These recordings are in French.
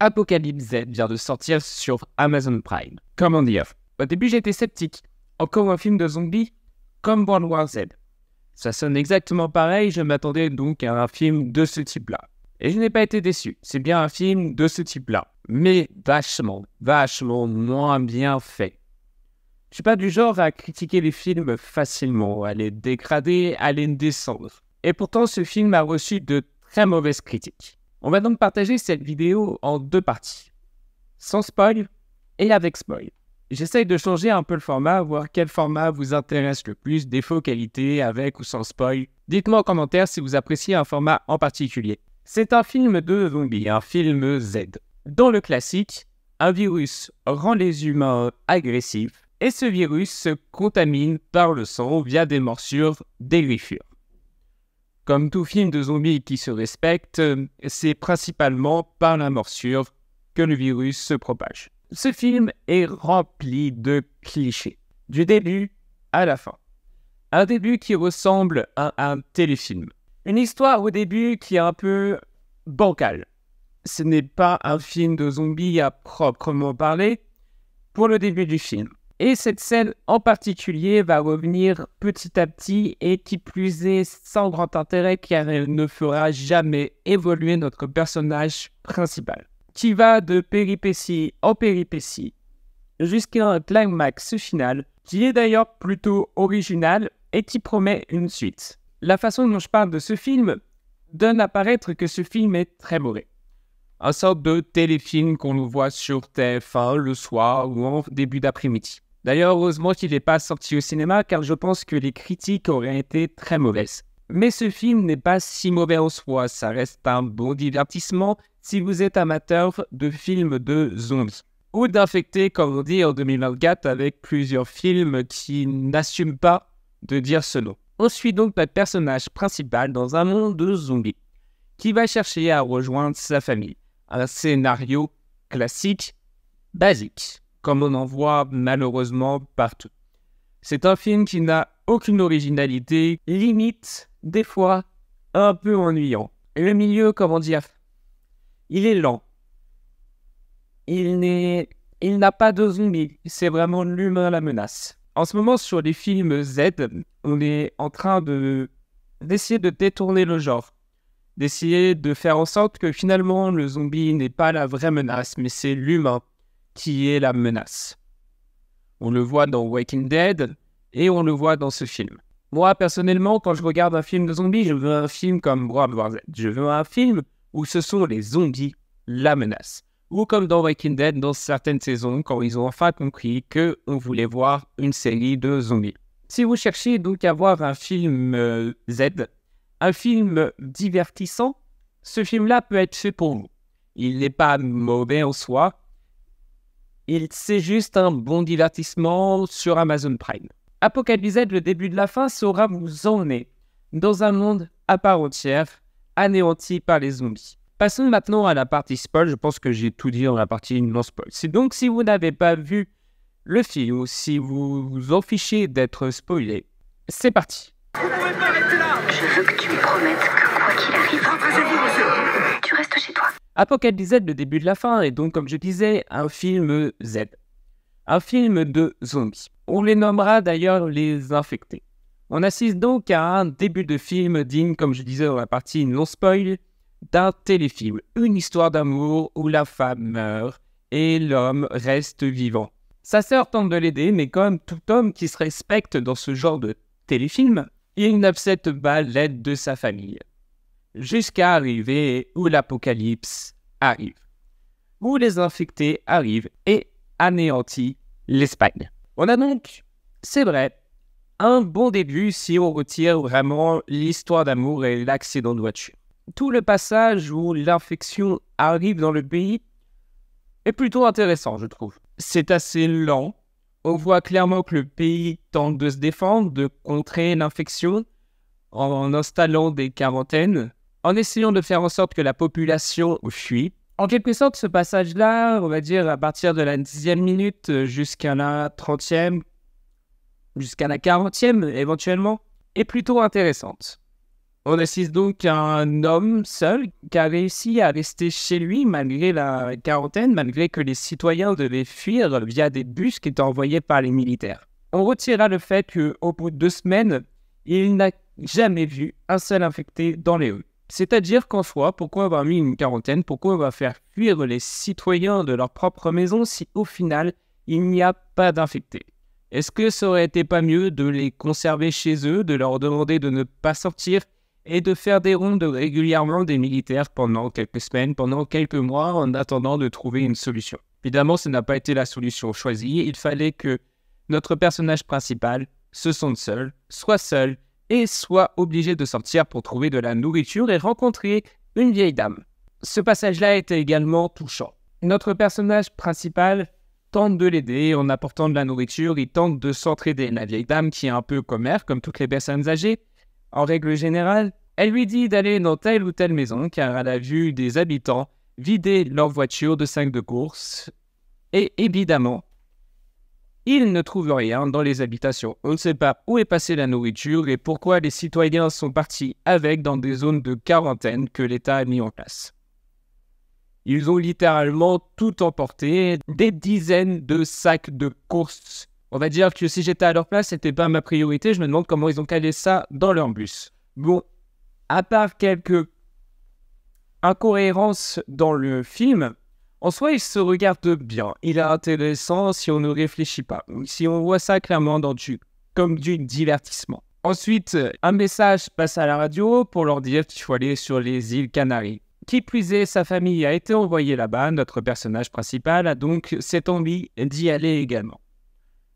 Apocalypse Z vient de sortir sur Amazon Prime. Comment dire? Au début, j'étais sceptique. Encore un film de zombies comme World War Z. Ça sonne exactement pareil, je m'attendais donc à un film de ce type-là. Et je n'ai pas été déçu. C'est bien un film de ce type-là. Mais vachement moins bien fait. Je suis pas du genre à critiquer les films facilement, à les dégrader, à les descendre. Et pourtant, ce film a reçu de très mauvaises critiques. On va donc partager cette vidéo en deux parties. Sans spoil et avec spoil. J'essaye de changer un peu le format, voir quel format vous intéresse le plus, défaut, qualité, avec ou sans spoil. Dites-moi en commentaire si vous appréciez un format en particulier. C'est un film de zombies, un film Z. Dans le classique, un virus rend les humains agressifs et ce virus se contamine par le sang via des morsures, des griffures. Comme tout film de zombies qui se respecte, c'est principalement par la morsure que le virus se propage. Ce film est rempli de clichés, du début à la fin. Un début qui ressemble à un téléfilm. Une histoire au début qui est un peu bancale. Ce n'est pas un film de zombies à proprement parler pour le début du film. Et cette scène en particulier va revenir petit à petit et qui plus est sans grand intérêt car elle ne fera jamais évoluer notre personnage principal. Qui va de péripétie en péripétie jusqu'à un climax final qui est d'ailleurs plutôt original et qui promet une suite. La façon dont je parle de ce film donne à paraître que ce film est très mauvais. Un sorte de téléfilm qu'on nous voit sur TF1 le soir ou en début d'après-midi. D'ailleurs, heureusement qu'il n'est pas sorti au cinéma car je pense que les critiques auraient été très mauvaises. Mais ce film n'est pas si mauvais en soi, ça reste un bon divertissement si vous êtes amateur de films de zombies. Ou d'infectés comme on dit en 2024 avec plusieurs films qui n'assument pas de dire ce nom. On suit donc notre personnage principal dans un monde de zombies qui va chercher à rejoindre sa famille. Un scénario classique, basique, comme on en voit malheureusement partout. C'est un film qui n'a aucune originalité, limite, des fois, un peu ennuyant. Et le milieu, comment dire, il est lent. Il n'a pas de zombies, c'est vraiment l'humain la menace. En ce moment, sur les films Z, on est en train d'essayer de détourner le genre. D'essayer de faire en sorte que finalement, le zombie n'est pas la vraie menace, mais c'est l'humain qui est la menace. On le voit dans Walking Dead et on le voit dans ce film. Moi, personnellement, quand je regarde un film de zombies, je veux un film comme World War Z. Je veux un film où ce sont les zombies la menace. Ou comme dans Walking Dead, dans certaines saisons, quand ils ont enfin compris qu'on voulait voir une série de zombies. Si vous cherchez donc à voir un film Z, un film divertissant, ce film-là peut être fait pour vous. Il n'est pas mauvais en soi. C'est juste un bon divertissement sur Amazon Prime. Apocalypse Z, le début de la fin, saura vous emmener dans un monde à part entière, anéanti par les zombies. Passons maintenant à la partie spoil. Je pense que j'ai tout dit dans la partie non spoil. C'est donc si vous n'avez pas vu le film ou si vous vous en fichez d'être spoilé, c'est parti. Vous pouvez pas arrêter là. Je veux que tu me promettes que quoi qu'il arrive, rentrez-vous, monsieur. Tu restes chez toi. Apocalypse Z, le début de la fin, est donc, comme je disais, un film Z. Un film de zombies. On les nommera d'ailleurs les infectés. On assiste donc à un début de film digne, comme je disais dans la partie non spoil, d'un téléfilm. Une histoire d'amour où la femme meurt et l'homme reste vivant. Sa sœur tente de l'aider, mais comme tout homme qui se respecte dans ce genre de téléfilm, il n'accepte pas l'aide de sa famille. Jusqu'à arriver où l'apocalypse arrive. Où les infectés arrivent et anéantissent l'Espagne. On a donc, c'est vrai, un bon début si on retire vraiment l'histoire d'amour et l'accident de voiture. Tout le passage où l'infection arrive dans le pays est plutôt intéressant, je trouve. C'est assez lent. On voit clairement que le pays tente de se défendre, de contrer l'infection en installant des quarantaines, en essayant de faire en sorte que la population fuit. En quelque sorte, ce passage-là, on va dire à partir de la 10e minute jusqu'à la 30e, jusqu'à la 40e éventuellement, est plutôt intéressante. On assiste donc à un homme seul qui a réussi à rester chez lui malgré la quarantaine, malgré que les citoyens devaient fuir via des bus qui étaient envoyés par les militaires. On retirera le fait qu'au bout de 2 semaines, il n'a jamais vu un seul infecté dans les rues. C'est-à-dire qu'en soi, pourquoi avoir mis une quarantaine, pourquoi on va faire fuir les citoyens de leur propre maison si au final, il n'y a pas d'infectés? Est-ce que ça aurait été pas mieux de les conserver chez eux, de leur demander de ne pas sortir et de faire des rondes régulièrement des militaires pendant quelques semaines, pendant quelques mois, en attendant de trouver une solution? Évidemment, ce n'a pas été la solution choisie. Il fallait que notre personnage principal se sente seul, et soit obligé de sortir pour trouver de la nourriture et rencontrer une vieille dame. Ce passage-là était également touchant. Notre personnage principal tente de l'aider en apportant de la nourriture, il tente de s'entraider. La vieille dame, qui est un peu commère, comme toutes les personnes âgées, en règle générale, elle lui dit d'aller dans telle ou telle maison car elle a vu des habitants vider leur voiture de sacs de course. Et évidemment, il ne trouve rien dans les habitations. On ne sait pas où est passée la nourriture et pourquoi les citoyens sont partis avec dans des zones de quarantaine que l'État a mis en place. Ils ont littéralement tout emporté, des dizaines de sacs de courses. On va dire que si j'étais à leur place, c'était pas ma priorité. Je me demande comment ils ont calé ça dans leur bus. Bon, à part quelques incohérences dans le film, en soi, il se regarde bien. Il est intéressant si on ne réfléchit pas. Si on voit ça clairement comme du divertissement. Ensuite, un message passe à la radio pour leur dire qu'il faut aller sur les îles Canaries. Qui plus est, sa famille a été envoyée là-bas. Notre personnage principal a donc cette envie d'y aller également.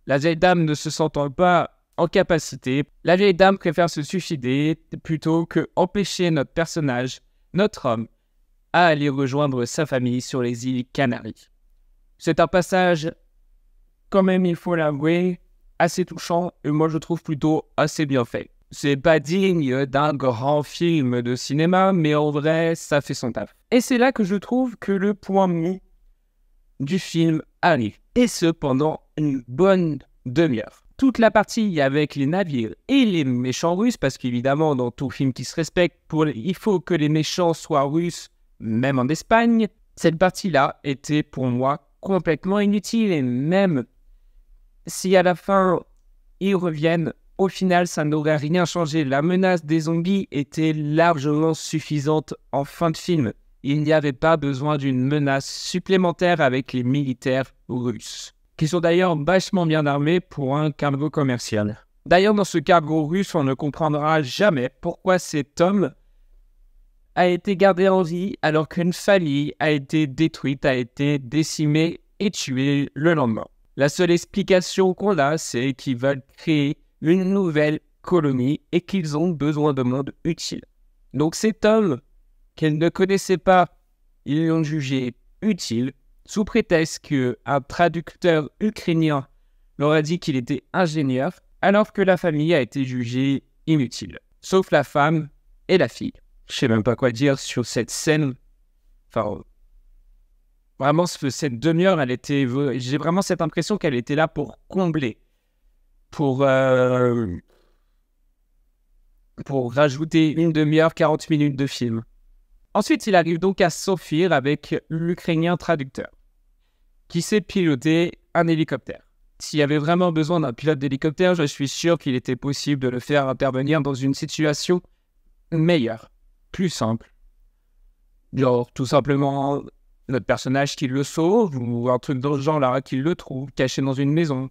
La vieille dame ne se sentant pas en capacité, la vieille dame préfère se suicider plutôt que empêcher notre personnage, notre homme, à aller rejoindre sa famille sur les îles Canaries. C'est un passage, quand même il faut l'avouer, assez touchant et moi je trouve plutôt assez bien fait. C'est pas digne d'un grand film de cinéma, mais en vrai, ça fait son taf. Et c'est là que je trouve que le point mou du film arrive. Et ce, pendant une bonne demi-heure. Toute la partie avec les navires et les méchants russes, parce qu'évidemment, dans tout film qui se respecte, il faut que les méchants soient russes, même en Espagne. Cette partie-là était pour moi complètement inutile. Et même si à la fin, ils reviennent, au final, ça n'aurait rien changé. La menace des zombies était largement suffisante en fin de film. Il n'y avait pas besoin d'une menace supplémentaire avec les militaires russes, qui sont d'ailleurs vachement bien armés pour un cargo commercial. D'ailleurs, dans ce cargo russe, on ne comprendra jamais pourquoi cet homme a été gardé en vie alors qu'une famille a été détruite, a été décimée et tuée le lendemain. La seule explication qu'on a, c'est qu'ils veulent créer une nouvelle colonie et qu'ils ont besoin de monde utile. Donc cet homme qu'ils ne connaissaient pas, ils l'ont jugé utile sous prétexte qu'un traducteur ukrainien leur a dit qu'il était ingénieur, alors que la famille a été jugée inutile, sauf la femme et la fille. Je sais même pas quoi dire sur cette scène. Enfin, vraiment, cette demi-heure, j'ai vraiment cette impression qu'elle était là pour combler. Pour rajouter une demi-heure, 40 minutes de film. Ensuite, il arrive donc à s'enfuir avec l'Ukrainien traducteur, qui sait piloter un hélicoptère. S'il y avait vraiment besoin d'un pilote d'hélicoptère, je suis sûr qu'il était possible de le faire intervenir dans une situation meilleure, plus simple. Genre, tout simplement, notre personnage qui le sauve, ou un truc dans ce genre-là, qui le trouve, caché dans une maison.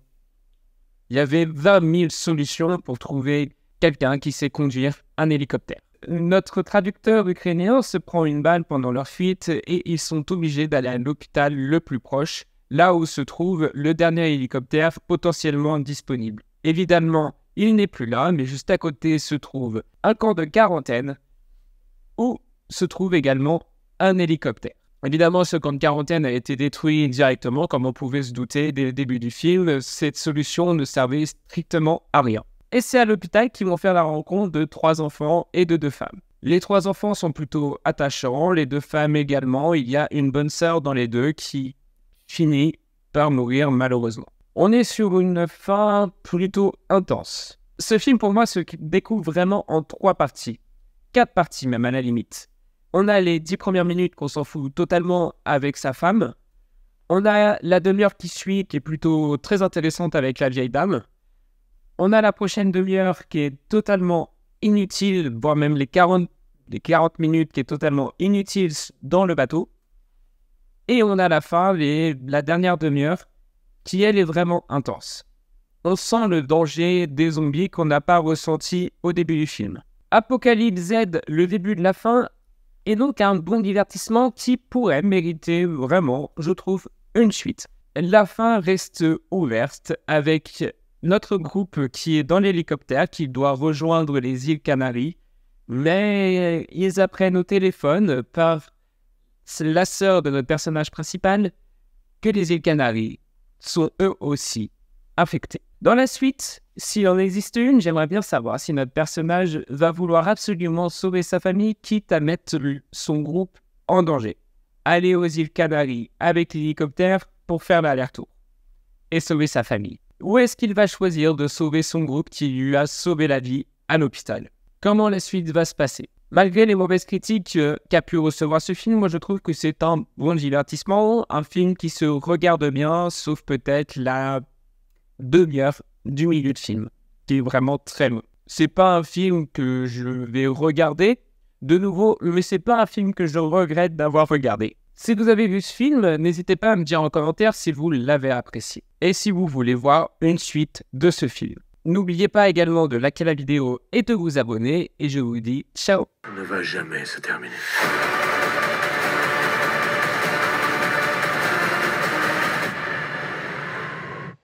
Il y avait 20 000 solutions pour trouver quelqu'un qui sait conduire un hélicoptère. Notre traducteur ukrainien se prend une balle pendant leur fuite et ils sont obligés d'aller à l'hôpital le plus proche, là où se trouve le dernier hélicoptère potentiellement disponible. Évidemment, il n'est plus là, mais juste à côté se trouve un camp de quarantaine où se trouve également un hélicoptère. Évidemment, ce camp de quarantaine a été détruit directement, comme on pouvait se douter dès le début du film. Cette solution ne servait strictement à rien. Et c'est à l'hôpital qu'ils vont faire la rencontre de 3 enfants et de 2 femmes. Les 3 enfants sont plutôt attachants, les 2 femmes également. Il y a une bonne sœur dans les 2 qui finit par mourir malheureusement. On est sur une fin plutôt intense. Ce film pour moi se découpe vraiment en 3 parties, 4 parties même à la limite. On a les 10 premières minutes qu'on s'en fout totalement avec sa femme. On a la demi-heure qui suit, qui est plutôt très intéressante avec la vieille dame. On a la prochaine demi-heure qui est totalement inutile, voire même les 40 minutes qui est totalement inutile dans le bateau. Et on a la fin, la dernière demi-heure, qui elle est vraiment intense. On sent le danger des zombies qu'on n'a pas ressenti au début du film. Apocalypse Z, le début de la fin, est donc un bon divertissement qui pourrait mériter vraiment, je trouve, une suite. La fin reste ouverte avec notre groupe qui est dans l'hélicoptère, qui doit rejoindre les îles Canaries, mais ils apprennent au téléphone par la sœur de notre personnage principal que les îles Canaries sont eux aussi affectés. Dans la suite, s'il en existe une, j'aimerais bien savoir si notre personnage va vouloir absolument sauver sa famille, quitte à mettre son groupe en danger. Aller aux îles Canaries avec l'hélicoptère pour faire l'aller-retour et sauver sa famille. Ou est-ce qu'il va choisir de sauver son groupe qui lui a sauvé la vie à l'hôpital? Comment la suite va se passer? Malgré les mauvaises critiques qu'a pu recevoir ce film, moi je trouve que c'est un bon divertissement, un film qui se regarde bien, sauf peut-être la demi-heure du milieu de film, qui est vraiment très long. C'est pas un film que je vais regarder de nouveau, mais c'est pas un film que je regrette d'avoir regardé. Si vous avez vu ce film, n'hésitez pas à me dire en commentaire si vous l'avez apprécié et si vous voulez voir une suite de ce film. N'oubliez pas également de liker la vidéo et de vous abonner, et je vous dis ciao. Ne va jamais se terminer.